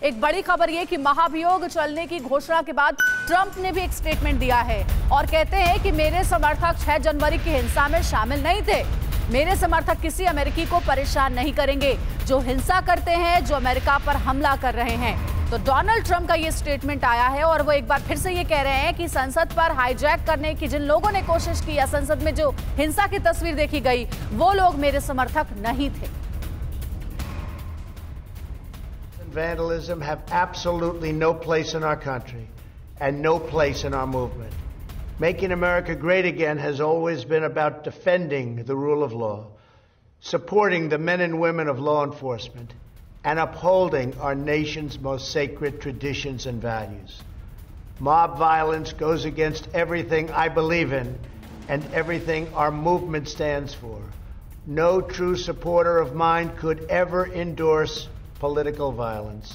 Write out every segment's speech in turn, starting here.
एक बड़ी खबर यह कि महाभियोग चलने की घोषणा के बाद ट्रंप ने भी एक स्टेटमेंट दिया है और कहते हैं कि मेरे समर्थक 6 जनवरी की हिंसा में शामिल नहीं थे। मेरे समर्थक किसी अमेरिकी को परेशान नहीं करेंगे जो हिंसा करते हैं, जो अमेरिका पर हमला कर रहे हैं। तो डोनाल्ड ट्रंप का ये स्टेटमेंट आया है और वो एक बार फिर से ये कह रहे हैं कि संसद पर हाईजैक करने की जिन लोगों ने कोशिश की या संसद में जो हिंसा की तस्वीर देखी गई, वो लोग मेरे समर्थक नहीं थे। Vandalism have absolutely no place in our country and no place in our movement. Making America great again has always been about defending the rule of law, supporting the men and women of law enforcement, and upholding our nation's most sacred traditions and values. Mob violence goes against everything I believe in and everything our movement stands for. No true supporter of mine could ever endorse political violence.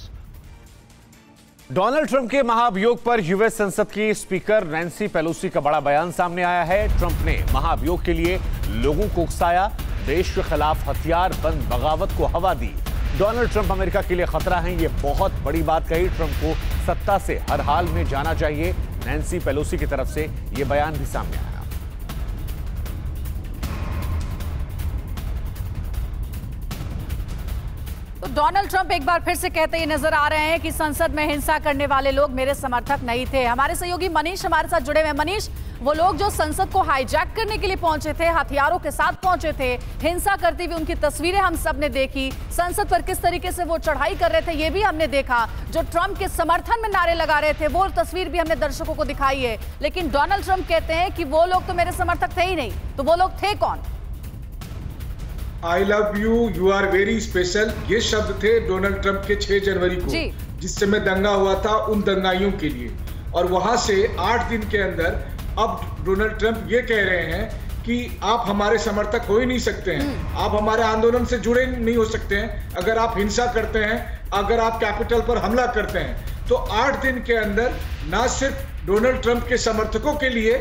Donald Trump के महाभियोग पर US संसद की speaker Nancy Pelosi का बड़ा बयान सामने आया है। ट्रंप ने महाभियोग के लिए लोगों को उकसाया, देश के खिलाफ हथियार बंद बगावत को हवा दी। डोनाल्ड ट्रंप अमेरिका के लिए खतरा हैं, ये बहुत बड़ी बात कही। ट्रंप को सत्ता से हर हाल में जाना चाहिए। नैन्सी पेलोसी की तरफ से यह बयान भी सामने आया। तो डोनाल्ड ट्रंप एक बार फिर से कहते ही नजर आ रहे हैं कि संसद में हिंसा करने वाले लोग मेरे समर्थक नहीं थे। हमारे सहयोगी मनीष हमारे साथ जुड़े हुए हैं। मनीष, वो लोग जो संसद को हाईजैक करने के लिए पहुंचे थे, हथियारों के साथ पहुंचे थे, हिंसा करते हुए उनकी तस्वीरें हम सब ने देखी, संसद पर किस तरीके से वो चढ़ाई कर रहे थे ये भी हमने देखा, जो ट्रंप के समर्थन में नारे लगा रहे थे वो तस्वीर भी हमने दर्शकों को दिखाई है। लेकिन डोनाल्ड ट्रंप कहते हैं कि वो लोग तो मेरे समर्थक थे ही नहीं, तो वो लोग थे कौन? I love you, you are very special, ये शब्द थे डोनाल्ड ट्रंप के 6 जनवरी को, जिस समय दंगा हुआ था उन दंगाइयों के लिए। और वहां से 8 दिन के अंदर अब डोनाल्ड ट्रंप ये कह रहे हैं कि आप हमारे समर्थक हो ही नहीं सकते हैं, आप हमारे आंदोलन से जुड़े नहीं हो सकते हैं अगर आप हिंसा करते हैं, अगर आप कैपिटल पर हमला करते हैं। तो 8 दिन के अंदर ना सिर्फ डोनाल्ड ट्रंप के समर्थकों के लिए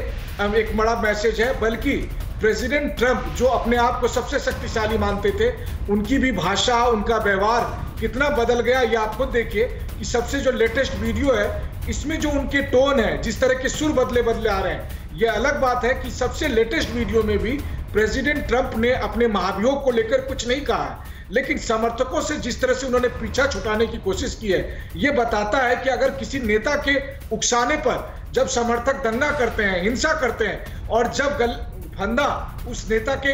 एक बड़ा मैसेज है, बल्कि प्रेसिडेंट ट्रंप जो अपने आप को सबसे शक्तिशाली मानते थे, उनकी भी भाषा, उनका व्यवहार कितना बदल गया ये आप खुद देखिए कि सबसे जो लेटेस्ट वीडियो है इसमें जो उनके टोन है, जिस तरह के सुर बदले आ रहे हैं। ये अलग बात है कि सबसे लेटेस्ट वीडियो में भी प्रेसिडेंट ट्रंप ने अपने महाभियोग को लेकर कुछ नहीं कहा है, लेकिन समर्थकों से जिस तरह से उन्होंने पीछा छुटाने की कोशिश की है, ये बताता है कि अगर किसी नेता के उकसाने पर जब समर्थक दंगा करते हैं, हिंसा करते हैं और जब फंदा उस नेता के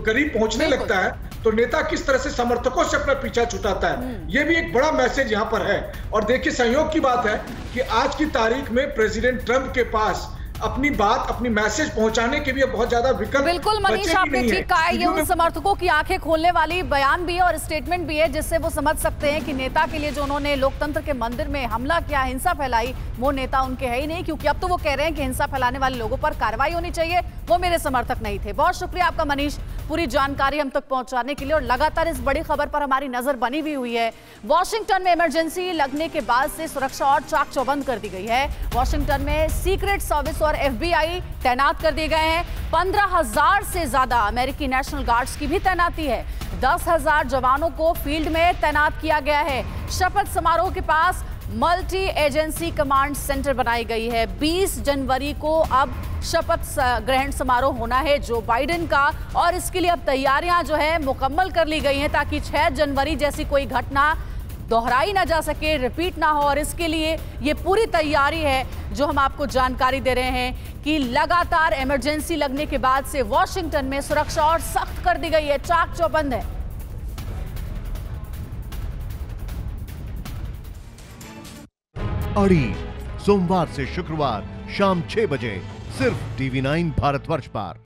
करीब पहुंचने लगता है, तो नेता किस तरह से समर्थकों से अपना पीछा छुटाता है। यह भी एक बड़ा मैसेज यहां पर है। और देखिए, संयोग की बात है कि आज की तारीख में प्रेसिडेंट ट्रंप के पास अपनी बात, अपनी मैसेज पहुंचाने के भी बहुत ज्यादा विकल्प बिल्कुल मनीष, आपने ठीक कहा है। ये उन समर्थकों की आंखें खोलने वाली बयान भी है और स्टेटमेंट भी है, जिससे वो समझ सकते हैं कि नेता के लिए जो उन्होंने लोकतंत्र के मंदिर में हमला किया, हिंसा फैलाई, वो नेता उनके है ही नहीं। क्योंकि अब तो वो कह रहे हैं कि हिंसा फैलाने वाले लोगों पर कार्रवाई होनी चाहिए, वो मेरे समर्थक नहीं थे। बहुत शुक्रिया आपका मनीष, पूरी जानकारी हम तक पहुंचाने के लिए। और लगातार इस बड़ी खबर पर हमारी नजर बनी हुई है। वॉशिंगटन में इमरजेंसी लगने के बाद से सुरक्षा और चाक चौबंद कर दी गई है। वॉशिंगटन में सीक्रेट सर्विस और FBI तैनात कर दिए गए हैं। 15,000 से ज्यादा अमेरिकी नेशनल गार्ड्स की भी तैनाती है। 10,000 जवानों को फील्ड में तैनात किया गया है। शपथ समारोह के पास मल्टी एजेंसी कमांड सेंटर बनाई गई है। 20 जनवरी को अब शपथ ग्रहण समारोह होना है जो बाइडेन का, और इसके लिए अब तैयारियां जो है मुकम्मल कर ली गई हैं ताकि 6 जनवरी जैसी कोई घटना दोहराई ना जा सके, रिपीट ना हो। और इसके लिए ये पूरी तैयारी है जो हम आपको जानकारी दे रहे हैं कि लगातार इमरजेंसी लगने के बाद से वॉशिंगटन में सुरक्षा और सख्त कर दी गई है, चाक चौबंद है। अड़ी सोमवार से शुक्रवार शाम 6 बजे सिर्फ TV9 भारतवर्ष पर।